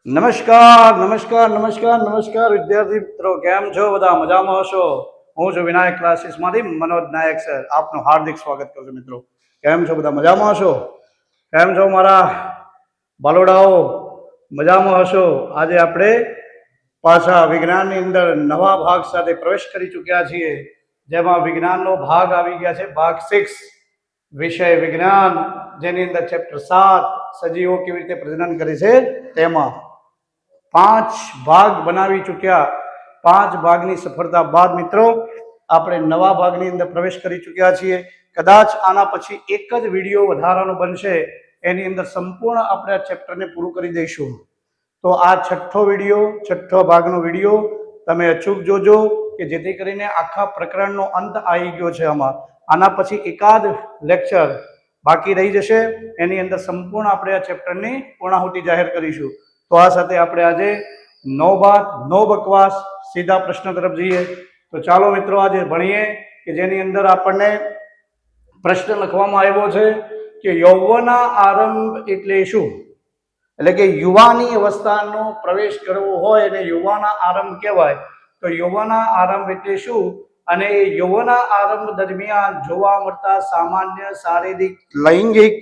નમસ્કાર નમસ્કાર નમસ્કાર નમસ્કાર વિદ્યાર્થી મિત્રો, કેમ છો બધા? મજામાં હશો? હું છું વિનાયક ક્લાસીસમાંથી મનોજ નાયક સર, આપનું હાર્દિક સ્વાગત કરું છું. મિત્રો કેમ છો બધા? મજામાં હશો? કેમ છો મારા બાલોડાઓ? મજામાં હશો? આજે આપણે પાછા વિજ્ઞાનની અંદર નવા ભાગ સાથે પ્રવેશ કરી ચૂક્યા છીએ, જેમાં વિજ્ઞાનનો ભાગ આવી ગયા છે ભાગ 6, વિષય વિજ્ઞાન, જેની અંદર ચેપ્ટર 7 સજીવો કેવી રીતે પ્રજનન કરે છે તેમાં 5 ભાગ બનાવી ચૂક્યા. 5 ભાગની સફળતા બાદ મિત્રો આપણે નવા ભાગની અંદર પ્રવેશ કરી ચૂક્યા છીએ. કદાચ આના પછી એક જ વિડીયો વધારાનો બનશે, એની અંદર સંપૂર્ણ આપણે આ ચેપ્ટરને પૂરું કરી દઈશું. તો આ છઠ્ઠો ભાગનો વિડીયો તમે અચૂક જોજો, કે જેથી કરીને આખા પ્રકરણનો અંત આવી ગયો છે. આના પછી એકાદ લેક્ચર બાકી રહી જશે, એની અંદર સંપૂર્ણ આપણે આ ચેપ્ટરની પૂર્ણાહુતિ જાહેર કરીશું. તો આ સાથે આપણે આજે નો વાત નો બકવાસ, સીધા પ્રશ્ન તરફ જઈએ. તો ચાલો મિત્રો આજે ભણીએ, કે જેની અંદર આપણને પ્રશ્ન લખવામાં આવ્યો છે કે યૌવના આરંભ એટલે શું? એટલે કે યુવાની અવસ્થાનો પ્રવેશ કરવો હોય અને યુવાના આરંભ કહેવાય. તો યુવાના આરંભ એટલે શું, અને યુવાના આરંભ દરમિયાન જોવા મળતા સામાન્ય શારીરિક લૈંગિક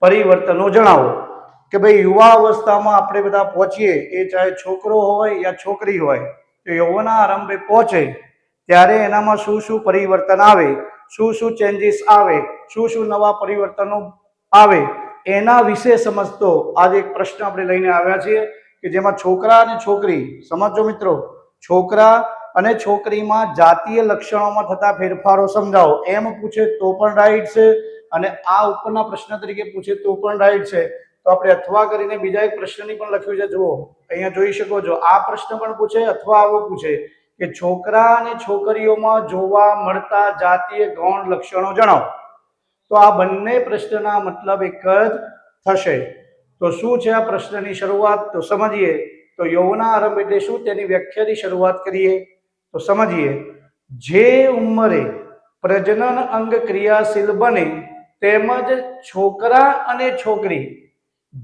પરિવર્તનો જણાવો. કે ભાઈ યુવા અવસ્થામાં આપણે બધા પહોંચીએ, એ ચાહે છોકરો હોય યા છોકરી હોય, તો યૌવના આરંભે પહોંચે ત્યારે એનામાં શું શું પરિવર્તન આવે, શું શું ચેન્જીસ આવે, શું શું નવા પરિવર્તનો આવે, એના વિશે સમજતો આજે એક પ્રશ્ન આપણે લઈને આવ્યા છીએ, કે જેમાં છોકરા અને છોકરી, સમજો મિત્રો, છોકરા અને છોકરીમાં જાતીય લક્ષણોમાં થતા ફેરફારો સમજાવો. એમ પૂછે તો પણ રાઈટ છે, અને આ ઉપરના પ્રશ્ન તરીકે પૂછે તો પણ રાઈટ છે. તો આપણે અથવા કરીને બીજા એક પ્રશ્નની પણ લખ્યું છે, જુઓ અહીંયા જોઈ શકો છો. આ પ્રશ્ન પણ પૂછે અથવા આવો પૂછે કે છોકરા અને છોકરીઓમાં જોવા મળતા જાતીય ગૌણ લક્ષણો જણાવો. તો આ બંને પ્રશ્નના મતલબ એક જ થશે. તો શું છે આ પ્રશ્નની શરૂઆત? તો સમજીએ. તો યૌવના આરંભ એટલે શું, તેની વ્યાખ્યાની શરૂઆત કરીએ. તો સમજીએ. જે ઉંમરે પ્રજનન અંગ ક્રિયાશીલ બને તેમજ છોકરા અને છોકરી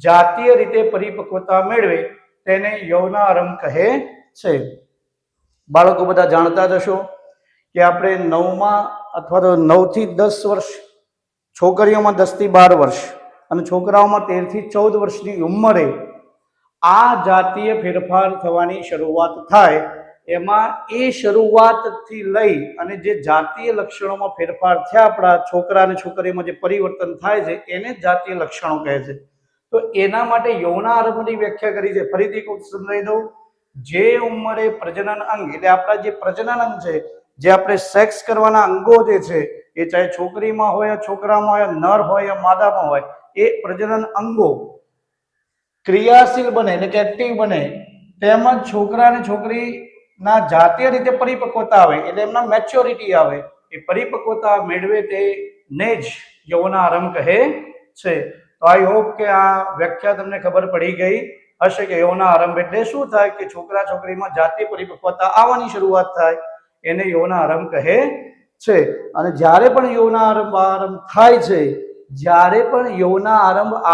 જાતીય રીતે પરિપક્વતા મેળવે તેને યૌવના આરંભ કહે છે. બાળકો બધા જાણતા જ હશો કે આપણે 9માં અથવા તો 9 થી 10 વર્ષ, છોકરીઓમાં 10 થી 12 વર્ષ અને છોકરાઓમાં 13 થી 14 વર્ષની ઉંમરે આ જાતીય ફેરફાર થવાની શરૂઆત થાય. એમાં એ શરૂઆતથી લઈ અને જે જાતીય લક્ષણોમાં ફેરફાર થયા આપણા છોકરા અને છોકરીમાં જે પરિવર્તન થાય છે એને જ જાતીય લક્ષણો કહે છે. તો એના માટે યૌવના આરંભની વ્યાખ્યા કરી છે. ફરીથી સમજાવી દઉં. જે ઉંમરે પ્રજનન અંગ, એટલે આપણા જે પ્રજનન અંગ છે, જે આપણે સેક્સ કરવાના અંગો જે છે, એ ચાહે છોકરીમાં હોય છોકરામાં હોય, નર હોય માદામાં હોય, એ પ્રજનન અંગો ક્રિયાશીલ બને એટલે કે એક્ટિવ બને, તેમજ છોકરા અને છોકરીના જાતીય રીતે પરિપક્વતા આવે એટલે એમના મેચ્યોરિટી આવે, એ પરિપક્વતા મેળવે તેને જ યૌવના આરંભ કહે છે. તો આઈ હોપ કે આ વ્યાખ્યા તમને ખબર પડી ગઈ હશે કે યૌવના આરંભ એટલે શું થાય, કે છોકરા છોકરીમાં જાતીય પરિપક્વતા આવવાની શરૂઆત થાય, એને યૌવના આરંભ કહે છે. અને જ્યારે પણ યૌવના આરંભ થાય છે, જ્યારે પણ યૌવના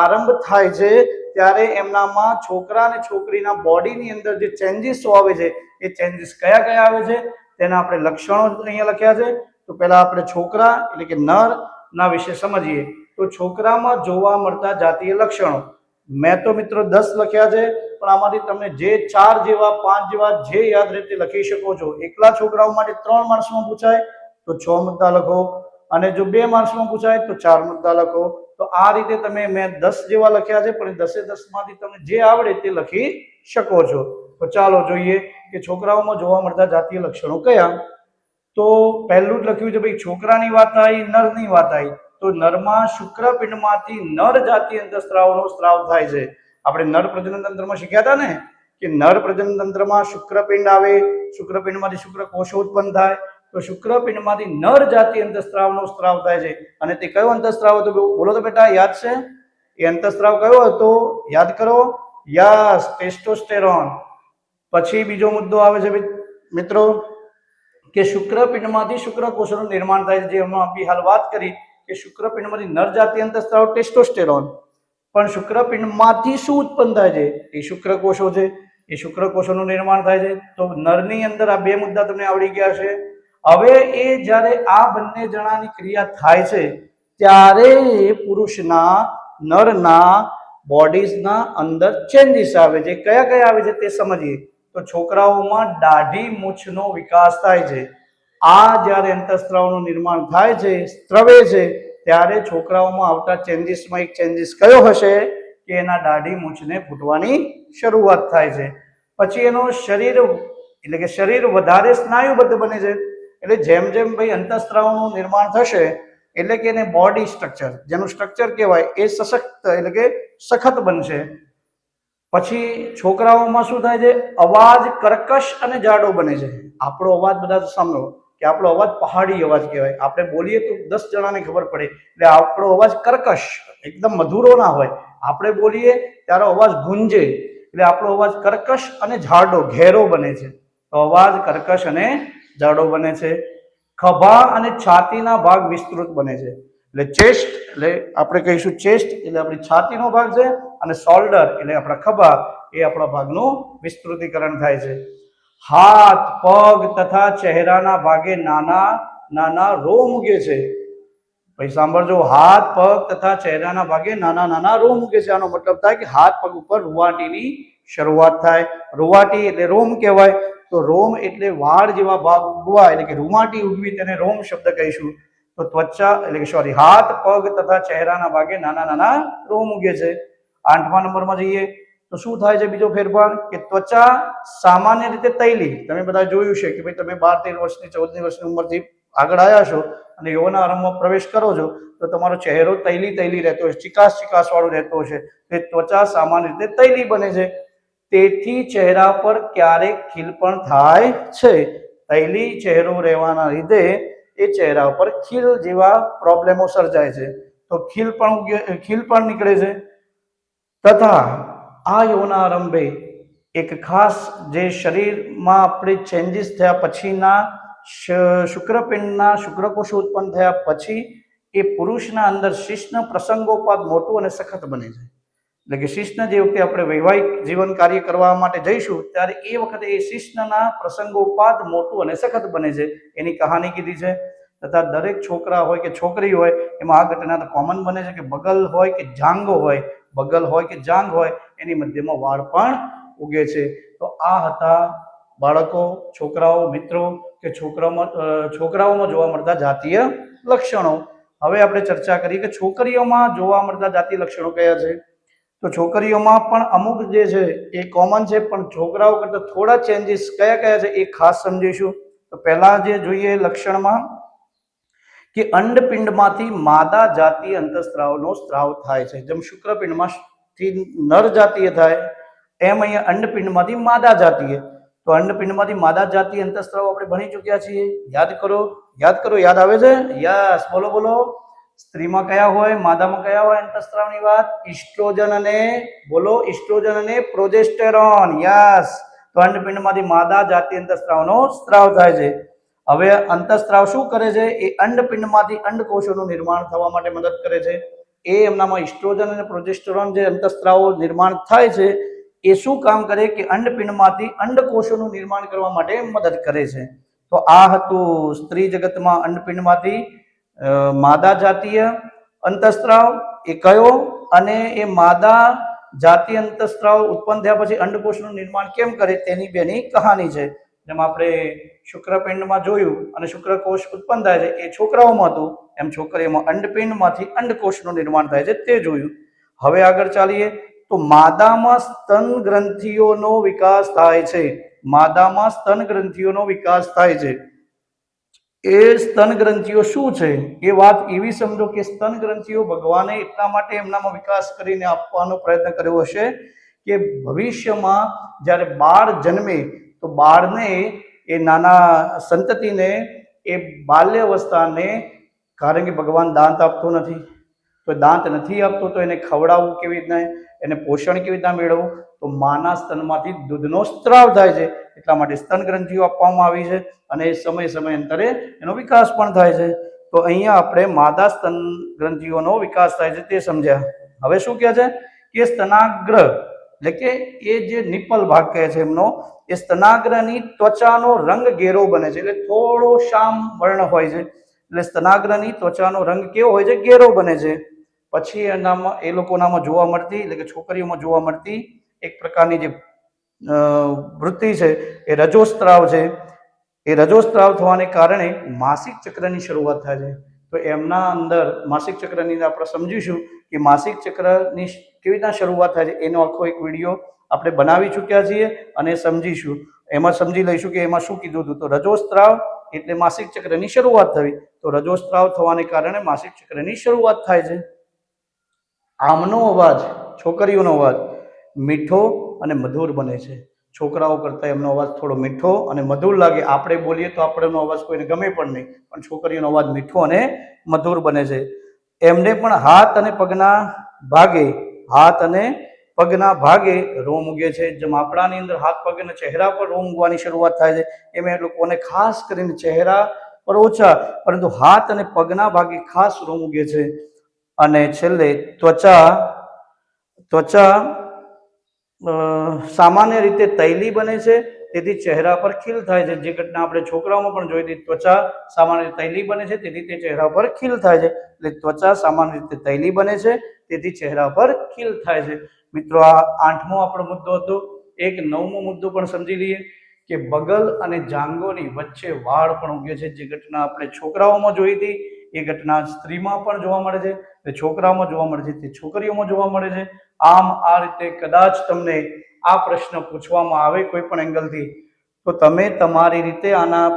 આરંભ થાય છે, ત્યારે એમનામાં છોકરા અને છોકરીના બોડીની અંદર જે ચેન્જીસ આવે છે, એ ચેન્જીસ કયા કયા આવે છે તેના આપણે લક્ષણો અહીંયા લખ્યા છે. તો પહેલા આપણે છોકરા એટલે કે નર ના વિશે સમજીએ. તો છોકરામાં જોવા મળતા જાતીય લક્ષણો મેં તો મિત્રો 10 લખ્યા છે, પણ આમાંથી તમે જે 4 જેવા 5 જેવા જે યાદ રીતે લખી શકો છો. એકલા છોકરાઓ માટે 3 માર્ક્સમાં પૂછાય તો 6 મુદ્દા લખો, અને જો 2 માર્ક્સમાં પૂછાય તો 4 મુદ્દા લખો. તો આ રીતે તમે, મેં 10 જેવા લખ્યા છે, પણ 10 માંથી તમે જે આવડે તે લખી શકો છો. તો ચાલો જોઈએ કે છોકરાઓમાં જોવા મળતા જાતીય લક્ષણો કયા. તો પહેલું જ લખ્યું છે ભાઈ, છોકરાની વાત આવી, નરની વાત આવી. તો નરમાં શુક્રપિંડમાંથી નર જાતીય અંતઃસ્ત્રાવનો સ્ત્રાવ થાય છે. આપણે નર પ્રજનન તંત્રમાં શીખ્યા હતા ને, કે નર પ્રજનન તંત્રમાં શુક્રપિંડ આવે, શુક્રપિંડમાંથી શુક્રકોષો ઉત્પન્ન થાય. તો શુક્રપિંડમાંથી નર જાતીય અંતઃસ્ત્રાવનો સ્ત્રાવ થાય છે. અને તે કયો અંતઃસ્ત્રાવ હતો બોલો તો બેટા, યાદ છે? એ અંતઃસ્ત્રાવ કયો હતો યાદ કરો. Yes, testosterone. પછી બીજો મુદ્દો આવે છે મિત્રો, કે શુક્રપિંડમાંથી શુક્રકોષોનું નિર્માણ થાય છે, જે હમણાં આપણી હાલ વાત કરી કે શુક્રપિંડમાંથી નર જાતીય અંતઃસ્ત્રાવ ટેસ્ટોસ્ટેરોન. પણ શુક્રપિંડમાંથી શું ઉત્પન્ન થાય છે? એ શુક્રકોષો છે. એ શુક્રકોષોનું નિર્માણ થાય છે. તો નરની અંદર આ બે મુદ્દા તમને આવડી ગયા છે. હવે એ જ્યારે આ બંને જણાની ક્રિયા થાય છે ત્યારે પુરુષના નરના બોડીઝના અંદર ચેન્જીસ આવે છે. કયા કયા આવે છે તે સમજીએ. તો છોકરાઓમાં દાઢી મૂછનો વિકાસ થાય છે. આ જ્યારે અંતઃસ્ત્રાવનું નિર્માણ થાય છે, સ્ત્રવે છે, ત્યારે છોકરાઓમાં આવતા ચેન્જીસમાં એક ચેન્જીસ કયો હશે કે એના દાઢી મૂછને ફૂટવાની શરૂઆત થાય છે. પછી એનો શરીર એટલે કે શરીર વધારે સ્નાયુબદ્ધ બને છે. એટલે જેમ જેમ ભાઈ અંતઃસ્ત્રાવનું નિર્માણ થશે એટલે કે એને બોડી સ્ટ્રક્ચર, જેનું સ્ટ્રક્ચર કહેવાય એ સશક્ત એટલે કે સખત બનશે. પછી છોકરાઓમાં શું થાય છે? અવાજ કર્કશ અને જાડો બને છે. આપણો અવાજ બધા સાંભળો કે આપણો અવાજ પહાડી અવાજ કહેવાય. આપણે બોલીએ તો 10 જણાને ખબર પડે. એટલે આપણો અવાજ કર્કશ, એકદમ મધુરો ના હોય. આપણે બોલીએ ત્યારે અવાજ ગુંજે, એટલે આપણો અવાજ કર્કશ અને જાડો ઘેરો બને છે. તો અવાજ કર્કશ અને જાડો બને છે. ખભા અને છાતીના ભાગ વિસ્તૃત બને છે. એટલે ચેસ્ટ એટલે આપણે કહીશું ચેસ્ટ એટલે આપણી છાતીનો ભાગ છે, અને શોલ્ડર એટલે આપણા ખભા એ આપણા ભાગનું વિસ્તૃતીકરણ થાય છે. હાથ, પગ તથા ચહેરાના ભાગે નાના નાના રોમ ઉગે છે. ભાઈ સાંભળજો, હાથ, પગ તથા ચહેરાના ભાગે નાના નાના રોમ ઉગે છે. આનો મતલબ થાય કે હાથ પગ ઉપર રૂવાટીની શરૂઆત થાય. રૂવાટી એટલે રોમ કહેવાય. તો રોમ એટલે વાળ જેવા ભાગ ઉગવા એટલે કે રૂવાટી ઉગવી, તેને રોમ શબ્દ કહીશું. તો ત્વચા એટલે કે સોરી હાથ, પગ તથા ચહેરાના ભાગે નાના નાના રોમ ઉગે છે. 8મા નંબરમાં જઈએ તો શું થાય છે બીજો ફેરફાર કે ત્વચા સામાન્ય રીતે તૈલી. તમે બધા જોયું છે કે ભાઈ તમે 12-13 વર્ષની 14 વર્ષની ઉંમરથી આગળ આવ્યા છો અને યૌવન આરંભમાં પ્રવેશ કરો છો તો તમારો ચહેરો તૈલી તૈલી રહેતો હોય, ચિકાસ ચિકાસ વાળો રહેતો છે. તે ત્વચા સામાન્ય રીતે તૈલી બને છે. તેથી ચહેરા પર ક્યારેક ખીલ પણ થાય છે. તૈલી ચહેરો રહેવાના લીધે એ ચહેરા પર ખીલ જેવા પ્રોબ્લેમો સર્જાય છે. તો ખીલ પણ નીકળે છે. તથા આ યૌવનારંભે એક ખાસ જે શરીરમાં આપણે ચેન્જીસ થયા પછીના શુક્રપિંડના શુક્રકોષો ઉત્પન્ન થયા પછી એ પુરુષના અંદર શિશ્ન પ્રસંગોપાત મોટું અને સખત બને છે. એટલે કે શિશ્ન જે વખતે આપણે વૈવાહિક જીવન કાર્ય કરવા માટે જઈશું ત્યારે એ વખતે એ શિશ્નના પ્રસંગોપાત મોટું અને સખત બને છે. એની કહાની કીધી છે. તથા દરેક છોકરા હોય કે છોકરી હોય એમાં આ ઘટના તો કોમન બને છે કે બગલ હોય કે જાંઘો હોય, બગલ હોય કે જાંઘ હોય એની મધ્યમાં વાળ પણ ઉગે છે. તો આ હતા બાળકો, છોકરાઓ, મિત્રો કે છોકરાઓમાં જોવા મળતા જાતીય લક્ષણો. હવે આપણે ચર્ચા કરીએ કે છોકરીઓમાં જોવા મળતા જાતીય લક્ષણો કયા છે. તો છોકરીઓમાં પણ અમુક જે છે એ કોમન છે, પણ છોકરાઓ કરતા થોડા ચેન્જીસ કયા કયા છે એ ખાસ સમજીશું. તો પહેલા જે જોઈએ લક્ષણમાં કે અંડપિંડમાંથી માદા જાતીય અંતઃસ્ત્રાવનો સ્ત્રાવ થાય છે. જેમ શુક્રપિંડમાંથી નર જાતીય થાય એમ અહીંયા અંડપિંડમાંથી માદા જાતીય. તો અંડપિંડમાંથી માદા જાતીય અંતઃસ્ત્રાવ આપણે ભણી ચૂક્યા છીએ. યાદ કરો, યાદ આવે છે? યસ, બોલો બોલો. સ્ત્રીમાં કયા હોય, માદામાં કયા હોય અંતઃસ્ત્રાવની વાત? ઇસ્ટ્રોજન અને બોલો, ઇસ્ટ્રોજન અને પ્રોજેસ્ટેરોન. યસ. તો અંડપિંડમાંથી માદા જાતીય અંતઃસ્ત્રાવનો સ્ત્રાવ થાય છે. હવે અંતઃસ્ત્રાવ શું કરે છે? એ અંડપિંડમાંથી અંડકોષોનું નિર્માણ થવા માટે મદદ કરે છે. એ એમનામાં ઇસ્ટ્રોજન અને પ્રોજેસ્ટેરોન જે અંતઃસ્ત્રાવો નિર્માણ થાય છે એ શું કામ કરે કે અંડપિંડમાંથી અંડકોષોનું નિર્માણ કરવા માટે મદદ કરે છે. તો આ હતું સ્ત્રી જગતમાં અંડપિંડમાંથી માદા જાતીય અંતઃસ્ત્રાવ એ કયો, અને એ માદા જાતીય અંતઃસ્ત્રાવ ઉત્પન્ન થયા પછી અંડકોષનું નિર્માણ કેમ કરે તેની બેની કહાની છે. જેમ આપણે શુક્રપિંડમાં જોયું અને શુક્રકોષ ઉત્પન્ન થાય છે એ છોકરાઓમાં હતું, એમ છોકરીઓમાં અંડપિંડમાંથી અંડકોષનું નિર્માણ થાય છે તે જોયું. હવે આગળ ચાલીએ તો માદામાં સ્તન ગ્રંથિઓનો વિકાસ થાય છે. માદામાં સ્તન ગ્રંથિઓનો વિકાસ થાય છે. એ સ્તન ગ્રંથિઓ શું છે એ વાત એવી સમજો કે સ્તન ગ્રંથિઓ ભગવાને એટલા માટે એમનામાં વિકાસ કરીને આપવાનો પ્રયત્ન કર્યો હશે કે ભવિષ્યમાં જ્યારે બાળ જન્મે તો બાળને એ નાના સંતતિને એ બાલ્ય અવસ્થાને, કારણ કે ભગવાન દાંત આપતો નથી, તો દાંત નથી આપતો તો એને ખવડાવવું કેવી રીતના, એને પોષણ કેવી રીતના મેળવવું? તો માના સ્તનમાંથી દૂધનો સ્ત્રાવ થાય છે. એટલા માટે સ્તન ગ્રંથિઓ આપવામાં આવી છે અને સમયાંતરે એનો વિકાસ પણ થાય છે. તો અહીંયા આપણે માદા સ્તન ગ્રંથિઓનો વિકાસ થાય છે તે સમજ્યા. હવે શું કહે છે કે સ્તનાગ્ર એટલે કે એ જે નિપલ ભાગ કહે છે એમનો, એ સ્તનાગ્રની ત્વચાનો રંગ ઘેરો બને છે, એટલે થોડો શ્યામ વર્ણ હોય છે, એટલે સ્તનાગ્રની ત્વચાનો રંગ કેવો હોય છે? ઘેરો બને છે. પછી એનામાં એ લોકોનામાં જોવા મળતી એટલે કે છોકરીઓમાં જોવા મળતી એક પ્રકારની જે વૃત્તિ છે એ રજોસ્ત્રાવ છે. એ રજોસ્ત્રાવ થવાને કારણે માસિક ચક્રની શરૂઆત થાય છે. તો એમના અંદર માસિક ચક્રની આપણે સમજીશું કે માસિક ચક્રની કેવી રીતના શરૂઆત થાય છે, એનો આખો એક વિડીયો આપણે બનાવી ચૂક્યા છીએ અને સમજીશું. એમાં સમજી લઈશું કે એમાં શું કીધું હતું. તો રજોસ્ત્રાવ એટલે માસિક ચક્રની શરૂઆત થવી. તો રજોસ્ત્રાવ થવાને કારણે માસિક ચક્રની શરૂઆત થાય છે. આમનો અવાજ, છોકરીઓનો અવાજ મીઠો અને મધુર બને છે. છોકરાઓ કરતાં એમનો અવાજ થોડો મીઠો અને મધુર લાગે. આપણે બોલીએ તો આપણનો અવાજ કોઈને ગમે પણ નહીં, પણ છોકરીઓનો અવાજ મીઠો અને મધુર બને છે. એમને પણ હાથ અને પગના ભાગે રોમ ઉગે છે. જેમ આપણાની અંદર હાથ પગ અને ચહેરા પર રોમ ઉગવાની શરૂઆત થાય છે, એમ એ લોકોને ખાસ કરીને ચહેરા પર ઓછા પરંતુ હાથ અને પગના ભાગે ખાસ રોમ ઉગે છે. અને છેલ્લે ત્વચા સામાન્ય રીતે તૈલી બને છે, તેથી ચહેરા પર ખીલ થાય છે. જે ઘટના આપણે છોકરાઓમાં પણ જોઈ હતી, ત્વચા સામાન્ય રીતે તૈલી બને છે, તેથી તે ચહેરા પર ખીલ થાય છે. એટલે ત્વચા સામાન્ય રીતે તૈલી બને છે, તેથી ચહેરા પર ખીલ થાય છે. મિત્રો, આ 8મો આપણો મુદ્દો હતો. એક 9મો મુદ્દો પણ સમજી લઈએ કે બગલ અને જાંઘોની વચ્ચે વાળ પણ ઉગે છે. જે ઘટના આપણે છોકરાઓમાં જોઈ હતી, એ ઘટના સ્ત્રીમાં પણ જોવા મળે છે, તે છોકરાઓમાં જોવા મળે છે, તે છોકરીઓમાં જોવા મળે છે. આમ આ રીતે કદાચ તમને આ પ્રશ્ન પૂછવામાં આવે કોઈ પણ એંગલથી, તો તમે તમારી રીતે આના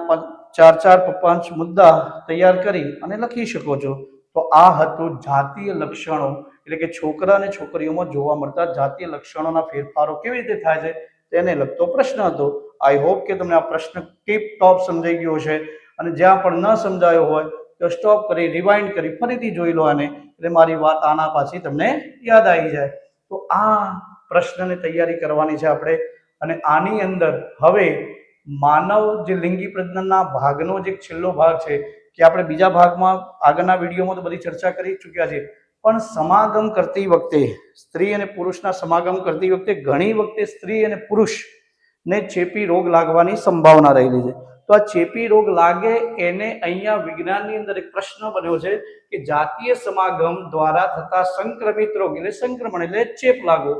4-5 મુદ્દા તૈયાર કરી અને લખી શકો છો. તો આ હતું જાતીય લક્ષણો, એટલે કે છોકરા અને છોકરીઓમાં જોવા મળતા જાતીય લક્ષણોના ફેરફારો કેવી રીતે થાય છે તેને લગતો પ્રશ્ન હતો. આઈ હોપ કે તમને આ પ્રશ્ન ટીપ ટોપ સમજાઈ ગયો છે, અને જ્યાં પણ ન સમજાયો હોય તો સ્ટોપ કરી રિવાઇન્ડ કરી ફરીથી જોઈ લો આને, એટલે મારી વાત આના પાછી તમને યાદ આવી જાય. તો આ પ્રશ્નની તૈયારી કરવાની છે આપણે. અને આની અંદર હવે માનવ જે લિંગી પ્રજનનના ભાગનો જે છેલ્લો ભાગ છે, કે આપણે બીજા ભાગમાં આગળના વિડીયોમાં તો બધી ચર્ચા કરી ચૂક્યા છે, પણ સમાગમ કરતી વખતે, સ્ત્રી અને પુરુષના સમાગમ કરતી વખતે ઘણી વખતે સ્ત્રી અને પુરુષને ચેપી રોગ લાગવાની સંભાવના રહેલી છે. તો આ ચેપી રોગ લાગે એને અહીંયા વિજ્ઞાનની અંદર એક પ્રશ્ન બન્યો છે કે જાતીય સમાગમ દ્વારા થતા સંક્રમિત રોગ એટલે સંક્રમણ એટલે ચેપ લાગવો,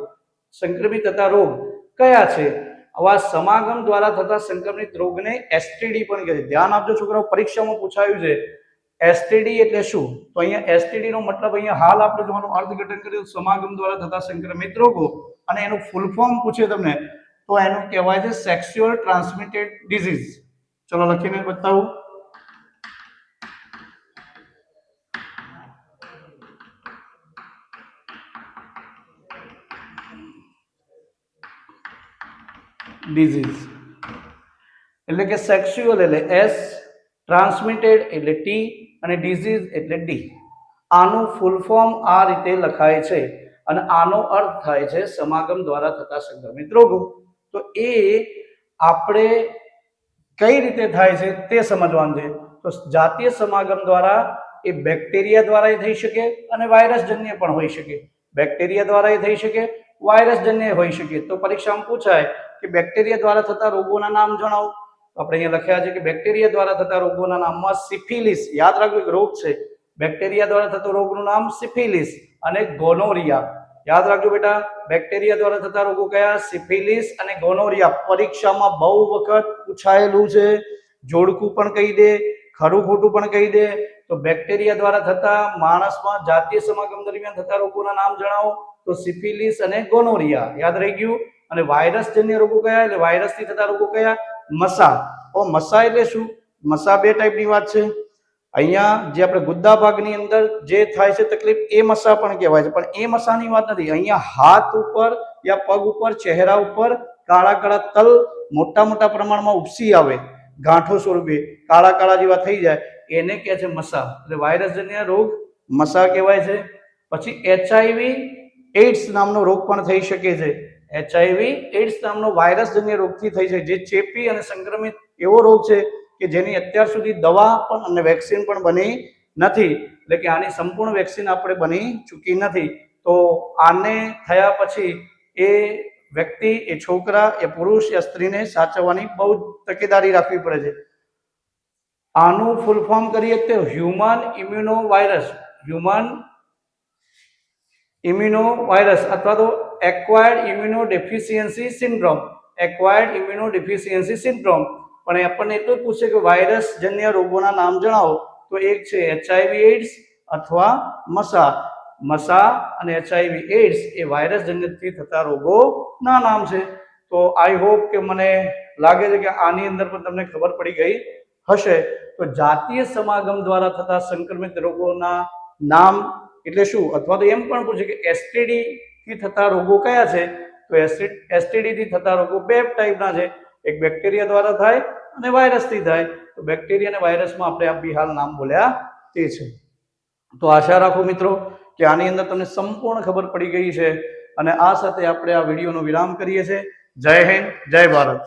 સંક્રમિત થતા રોગ કયા છે? આવા સમાગમ દ્વારા થતા સંક્રમિત રોગને એસટીડી પણ કહે છે. ધ્યાન આપજો છોકરાઓ, પરીક્ષામાં પૂછાયું છે એસટીડી એટલે શું. તો અહીંયા એસટીડી નો મતલબ અહીંયા હાલ આપણે જોવાનું અર્થઘટન કર્યું, સમાગમ દ્વારા થતા સંક્રમિત રોગો, અને એનું ફૂલ ફોર્મ પૂછે તમને તો એનું કહેવાય છે સેક્સ્યુઅલ ટ્રાન્સમિટેડ ડિઝીઝ. ચલો લખીને બતાવું. ડિઝીઝ એટલે કે સેક્સ્યુઅલ એટલે એસ, ટ્રાન્સમિટેડ એટલે ટી, અને ડિઝીઝ એટલે ડી. આનું ફૂલ ફોર્મ આ રીતે લખાય છે, અને આનો અર્થ થાય છે સમાગમ દ્વારા થતા સંક્રમિત રોગો. તો એ આપણે કઈ રીતે થાય છે તે સમજવાનું છે. તો જાતીય સમાગમ દ્વારા એ બેક્ટેરિયા દ્વારા થઈ શકે અને વાયરસજન્ય પણ હોઈ શકે. બેક્ટેરિયા દ્વારા થઈ શકે, વાયરસજન્ય હોઈ શકે. તો પરીક્ષામાં પૂછાય કે બેક્ટેરિયા દ્વારા થતા રોગોના નામ જણાવો. આપણે અહીંયા લખ્યા છે કે બેક્ટેરિયા દ્વારા થતા રોગોના નામમાં સિફિલિસ, યાદ રાખજો એક રોગ છે, બેક્ટેરિયા દ્વારા થતો રોગનું નામ સિફિલિસ અને ગોનોરિયા. યાદ રાખજો બેટા, બેક્ટેરિયા દ્વારા થતા રોગો કયા? સિફિલિસ અને ગોનોરિયા. પરીક્ષામાં બહુ વખત પૂછાયેલું છે, જોડકું પણ કહી દે, ખરું ખોટું પણ કહી દે. તો બેક્ટેરિયા દ્વારા થતા માણસમાં જાતીય સમાગમ દરમિયાન થતા રોગોના નામ જણાવો. તો સિફિલિસ અને ગોનોરિયા યાદ રહી ગયું. અને વાયરસજન્ય રોગો કયા? એટલે વાયરસથી થતા રોગો કયા? મસા. મસા એટલે શું? મસા બે ટાઈપની વાત છે. અહીંયા જે આપણે ગુદ્દા ભાગની અંદર જે થાય છે તકલીફ, એ મસા પણ કહેવાય છે, પણ એ મસાની વાત નથી. અહીંયા હાથ ઉપર યા પગ ઉપર, ચહેરા ઉપર કાળા કાળા તલ મોટા મોટા પ્રમાણમાં ઉપસી આવે, ગાંઠો સ્વરૂપે કાળા કાળા જેવા થઈ જાય, એને કહે છે મસા. એટલે વાયરસજન્ય રોગ મસા કહેવાય છે. પછી HIV એઇડ્સ નામનો રોગ પણ થઈ શકે છે. HIV એઇડ્સ નામનો વાયરસજન્ય રોગથી થઈ છે, જે ચેપી અને સંક્રમિત એવો રોગ છે કે જેની અત્યાર સુધી દવા પણ અને વેક્સિન પણ બની નથી. એટલે કે આની સંપૂર્ણ વેક્સિન આપણે બની ચૂકી નથી. તો આને થયા પછી એ વ્યક્તિ, એ છોકરા, એ પુરુષ યા સ્ત્રીને સાચવવાની બહુ તકેદારી રાખવી પડે છે. આનું ફૂલ ફોર્મ કરીએ તો હ્યુમન ઇમ્યુનો વાયરસ અથવા તો એક્વાયર્ડ ઇમ્યુનો ડેફિશિયન્સી સિન્ડ્રોમ. પણ એ આપણને એટલું જ પૂછે કે વાયરસ જન્ય રોગોના નામ જણાવો, તો એક છે HIV એઇડ્સ અથવા મસા અને HIV એઇડ્સ એ વાયરસ જન્યથી થતા રોગોના નામ છે. તો આઈ હોપ કે મને લાગે છે કે આની અંદર પણ તમને ખબર પડી ગઈ હશે. તો જાતીય સમાગમ દ્વારા થતા સંક્રમિત રોગોના નામ એટલે શું, અથવા તો એમ પણ પૂછે કે એસટીડી થી થતા રોગો કયા છે. તો એસટીડી થી થતા રોગો બે ટાઈપના છે, એક બેક્ટેરિયા દ્વારા થાય અને વાયરસથી થાય. તો બેક્ટેરિયા અને વાયરસમાં આપણે આ બી હાલ નામ બોલ્યા તે છે. તો આશા રાખું મિત્રો કે આની અંદર તમને સંપૂર્ણ ખબર પડી ગઈ છે, અને આ સાથે આપણે આ વિડીયોનો વિરામ કરીએ છીએ. જય હિન્દ, જય ભારત.